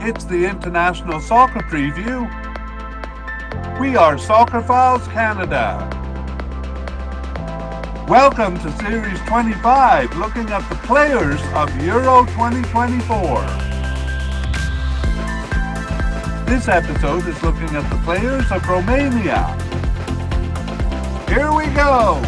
It's the International Soccer Preview. We are Soccerphiles Canada. Welcome to Series 25, looking at the players of Euro 2024. This episode is looking at the players of Romania. Here we go.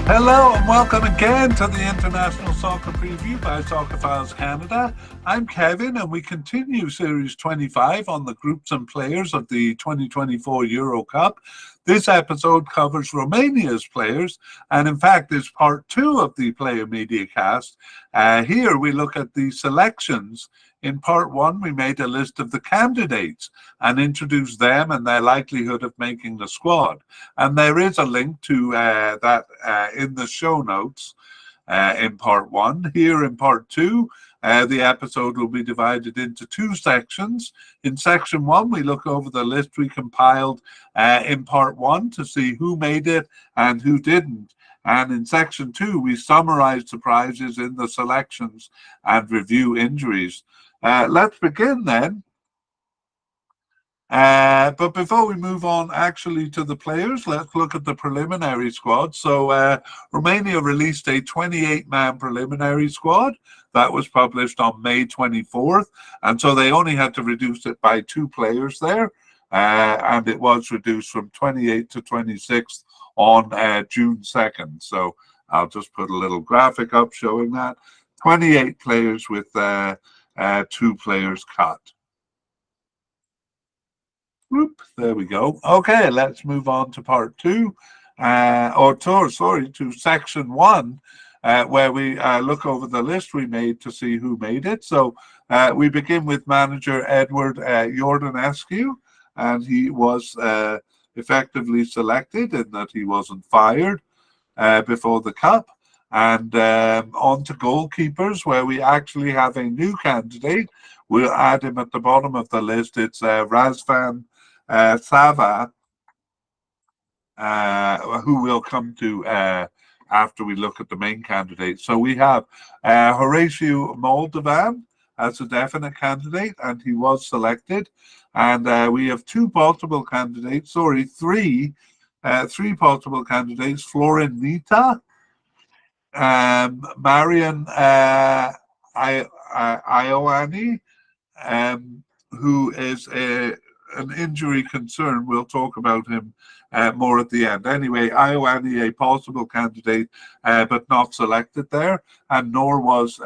Hello and welcome again to the International Soccer Preview by Soccerphiles Canada. I'm Kevin and we continue Series 25 on the groups and players of the 2024 Euro Cup. This episode covers Romania's players and in fact is part 2 of the player mediacast. Here we look at the selections. In part 1 we made a list of the candidates and introduced them and their likelihood of making the squad. And there is a link to that in the show notes in part 1. Here in part 2, the episode will be divided into 2 sections. In section 1, we look over the list we compiled in part 1 to see who made it and who didn't. And in section 2, we summarize surprises in the selections and review injuries. Let's begin then. But before we move on actually to the players, let's look at the preliminary squad. So Romania released a 28-man preliminary squad that was published on May 24th. And so they only had to reduce it by 2 players there. And it was reduced from 28 to 26 on June 2nd. So I'll just put a little graphic up showing that. 28 players with 2 players cut. Whoop, there we go. Okay, let's move on to part 2, to section 1, where we look over the list we made to see who made it. So we begin with manager Edward Iordanescu, and he was effectively selected in that he wasn't fired before the cup. And on to goalkeepers, where we actually have a new candidate. We'll add him at the bottom of the list. It's Razvan Sava, who we'll come to after we look at the main candidate. So we have Horatiu Moldovan as a definite candidate, and he was selected. And we have 3 possible candidates. Three possible candidates: Florin Nita, Marian Ioani, who is an injury concern. We'll talk about him more at the end. Anyway, Ioani, a possible candidate, but not selected there, and nor was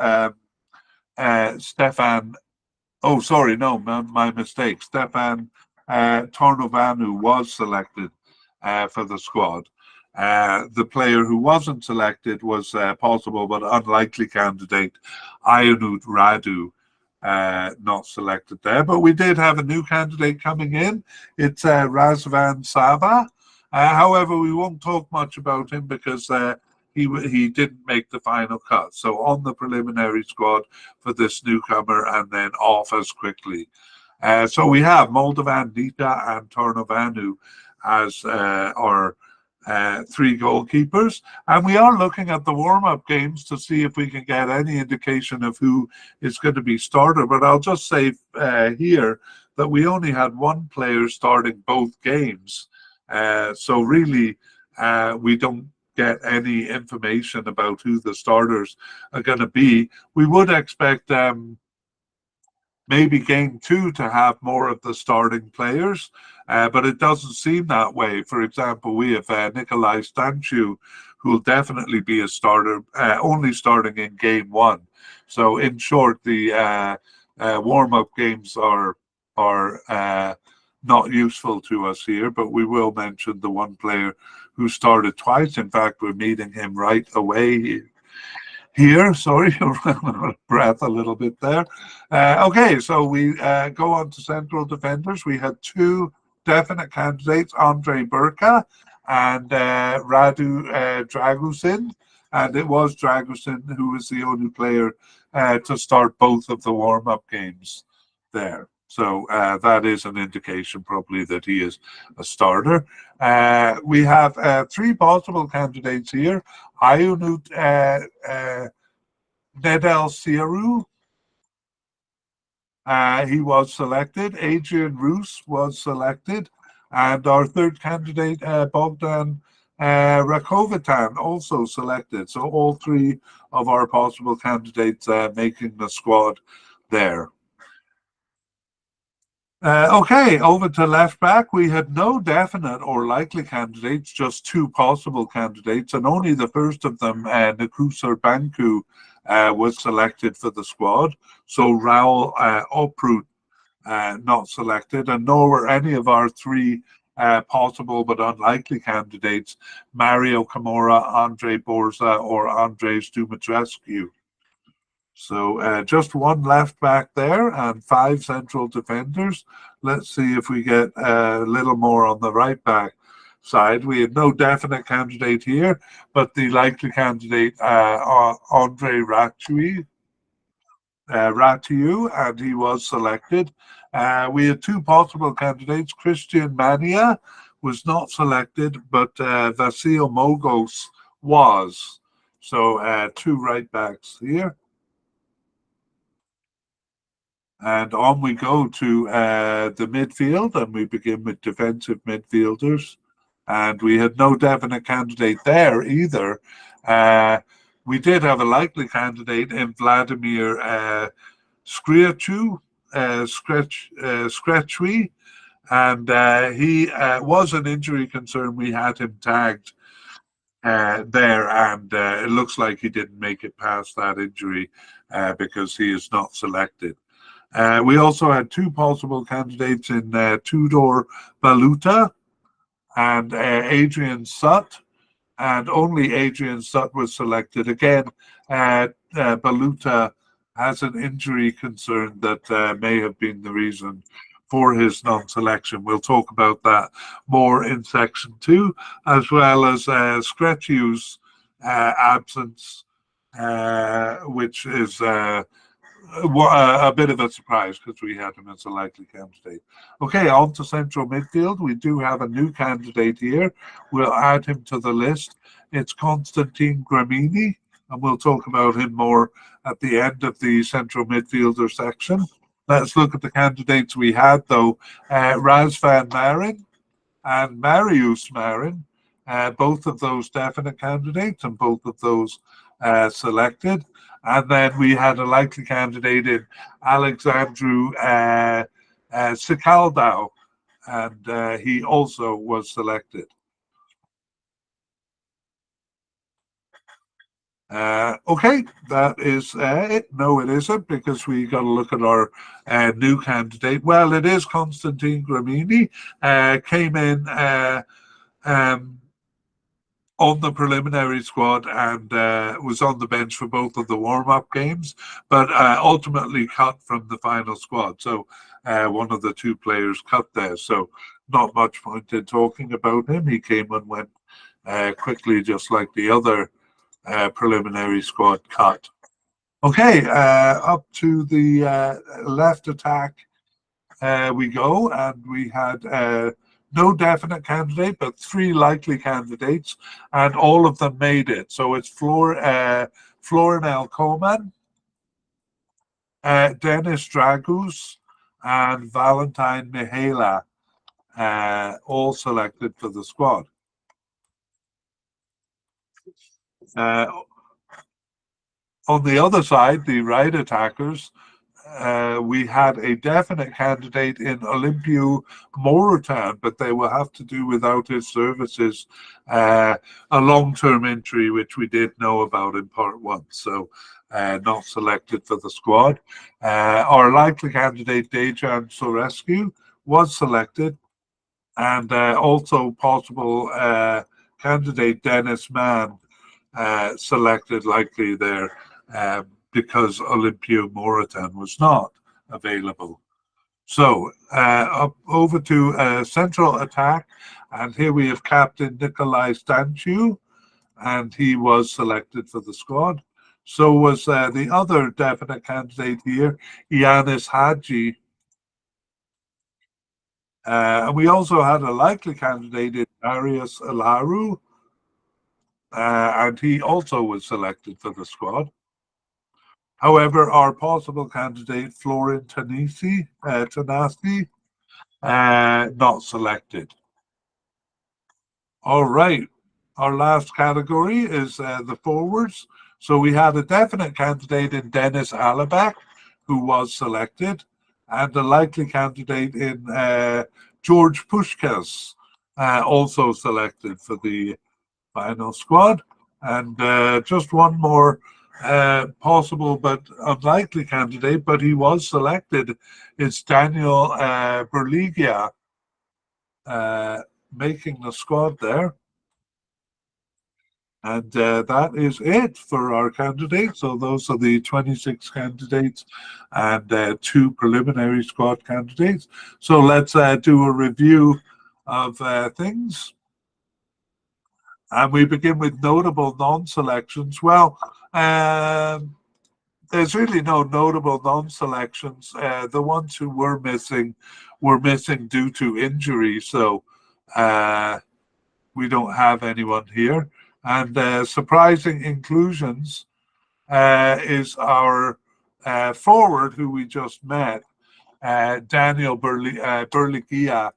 Stefan. Oh, sorry, no, my mistake. Stefan Tornovanu was selected for the squad. The player who wasn't selected was possible but unlikely candidate Ionut Radu, not selected there. But we did have a new candidate coming in. It's Razvan Sava. However, we won't talk much about him because he didn't make the final cut. So on the preliminary squad for this newcomer and then off as quickly. So we have Moldovan, Nita and Tornovanu as our 3 goalkeepers, and we are looking at the warm-up games to see if we can get any indication of who is going to be starter. But I'll just say here that we only had 1 player starting both games, so really we don't get any information about who the starters are going to be. We would expect maybe game 2 to have more of the starting players, but it doesn't seem that way. For example, we have Nikolai Stanciu, who will definitely be a starter, only starting in game 1. So in short, the warm-up games are not useful to us here, but we will mention the 1 player who started twice. In fact, we're meeting him right away here. Sorry, breath a little bit there. Okay, so we go on to central defenders. We had 2 definite candidates, Andrei Burka and Radu Dragusin. And it was Dragusin who was the only player to start both of the warm-up games there. So that is an indication probably that he is a starter. We have 3 possible candidates here. Ionut Nedel Siru, He was selected. Adrian Roos was selected. And our third candidate, Bogdan Rakovitan, also selected. So all three of our possible candidates making the squad there. Okay, over to left back. We had no definite or likely candidates, just two possible candidates, and only the first of them, Nakusar Banku, was selected for the squad. So Raul Oprut not selected, and nor were any of our three possible but unlikely candidates, Mario Camora, Andre Borza, or Andres Dumitrescu. So just one left back there and five central defenders. Let's see if we get a little more on the right back side. We had no definite candidate here, but the likely candidate, Andre Ratiu, and he was selected. We had two possible candidates. Christian Mania was not selected, but Vasil Mogos was. So two right backs here. And on we go to the midfield, and we begin with defensive midfielders. And we had no definite candidate there either. We did have a likely candidate in Vladimir Skriachu, Skretchui, and he was an injury concern. We had him tagged there, and it looks like he didn't make it past that injury because he is not selected. We also had two possible candidates in Tudor Baluta and Adrian Sutt, and only Adrian Sutt was selected. Again, Baluta has an injury concern that may have been the reason for his non-selection. We'll talk about that more in section 2, as well as Skretchu's absence, which is a bit of a surprise because we had him as a likely candidate. Okay, on to central midfield. We do have a new candidate here. We'll add him to the list. It's Konstantin Gramini, and we'll talk about him more at the end of the central midfielder section. Let's look at the candidates we had, though. Razvan Marin and Marius Marin, both of those definite candidates and both of those selected. And then we had a likely candidate in Alexandru Sikaldau, and he also was selected. Okay, that is it. No, it isn't, because we got to look at our new candidate. Well, it is Konstantin Gramini. Came in on the preliminary squad and was on the bench for both of the warm-up games, but ultimately cut from the final squad. So one of the two players cut there. So not much point in talking about him. He came and went quickly, just like the other preliminary squad cut. Okay, up to the left attack we go, and we had no definite candidate, but three likely candidates, and all of them made it. So it's Florinel Koman, Dennis Dragus, and Valentine Mihaela, all selected for the squad. On the other side, the right attackers, we had a definite candidate in Olimpiu Morutan, but they will have to do without his services, a long-term injury, which we did know about in part 1. So not selected for the squad. Our likely candidate, Dejan Sorescu, was selected, and also possible candidate Dennis Mann selected, likely there, because Olimpiu Morutan was not available. So up over to central attack, and here we have Captain Nikolai Stanciu, and he was selected for the squad. So was the other definite candidate here, Yanis Hadji. And we also had a likely candidate in Darius Alaru, and he also was selected for the squad. However, our possible candidate, Florin Tanasi, not selected. All right. Our last category is the forwards. So we had a definite candidate in Dennis Alabak, who was selected, and a likely candidate in George Pushkas, also selected for the final squad. And just one more possible but unlikely candidate, but he was selected, is Daniel Berligia, making the squad there. And that is it for our candidates. So those are the 26 candidates and 2 preliminary squad candidates. So let's do a review of things. And we begin with notable non-selections. Well, there's really no notable non-selections. The ones who were missing due to injury. So we don't have anyone here. And surprising inclusions is our forward who we just met, Daniel Berligia.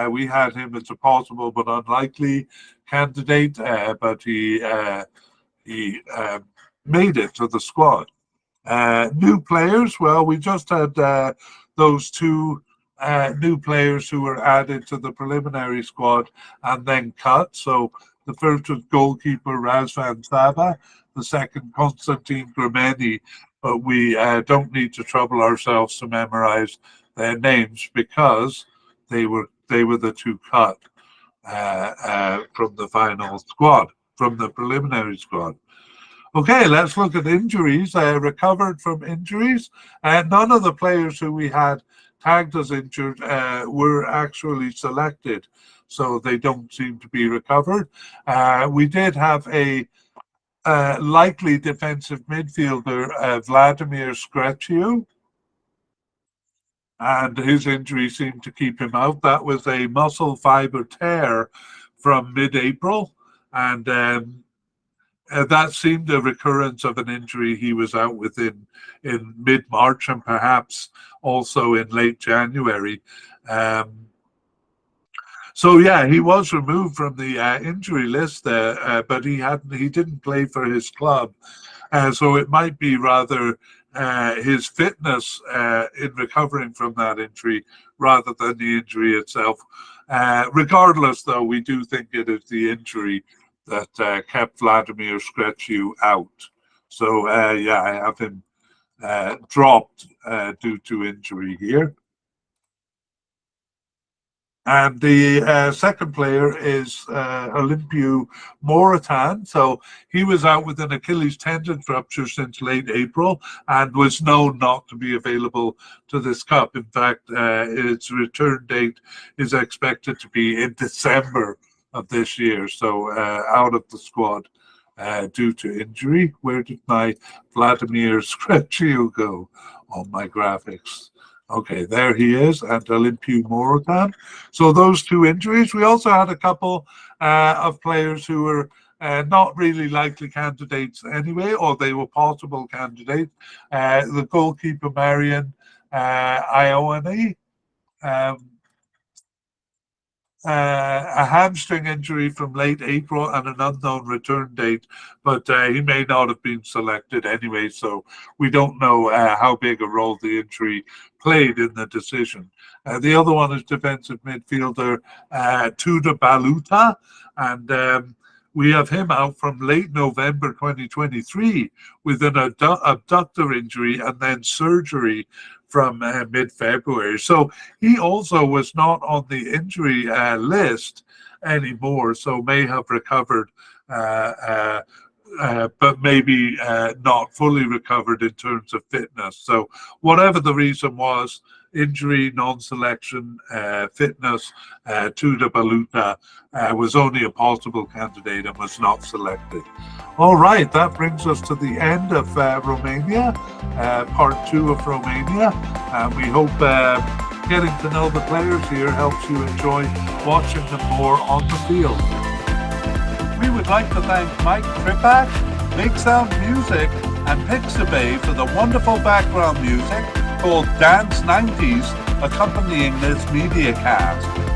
We had him as a possible but unlikely candidate, but he made it to the squad. New players, well, we just had those 2 new players who were added to the preliminary squad and then cut. So the first was goalkeeper Razvan Sava, the second Konstantin Gremeni, but we don't need to trouble ourselves to memorize their names because they were the 2 cut from the final squad, from the preliminary squad. Okay, let's look at injuries. Recovered from injuries. None of the players who we had tagged as injured were actually selected, so they don't seem to be recovered. We did have a likely defensive midfielder, Vladimir Skretiu, and his injury seemed to keep him out. That was a muscle fiber tear from mid-April, and that seemed a recurrence of an injury he was out with in mid-March and perhaps also in late January. So yeah, he was removed from the injury list, but he didn't play for his club. So it might be rather his fitness in recovering from that injury rather than the injury itself. Regardless, though, we do think it is the injury that kept Vladimir Skretiu out. So yeah, I have him dropped due to injury here. And the second player is Olimpiu Moratan. So he was out with an Achilles tendon rupture since late April and was known not to be available to this cup. In fact, its return date is expected to be in December of this year. So out of the squad due to injury. Where did my Vladimir Skretiu go on my graphics? Okay, there he is, and Olimpiu Moratan. So those 2 injuries. We also had a couple of players who were not really likely candidates anyway, or they were possible candidates. The goalkeeper, Marian Ioane, a hamstring injury from late April and an unknown return date, but he may not have been selected anyway, so we don't know how big a role the injury played in the decision. The other one is defensive midfielder Tuda Baluta, and we have him out from late November 2023 with an abductor injury and then surgery from mid-February. So he also was not on the injury list anymore, so may have recovered, but maybe not fully recovered in terms of fitness. So whatever the reason was, injury, non-selection, fitness, Tuda Baluta was only a possible candidate and was not selected. All right, that brings us to the end of Romania, part 2 of Romania. And we hope getting to know the players here helps you enjoy watching them more on the field. We would like to thank Mike Tripak, Big Sound Music, and Pixabay for the wonderful background music called Dance 90s accompanying this media cast.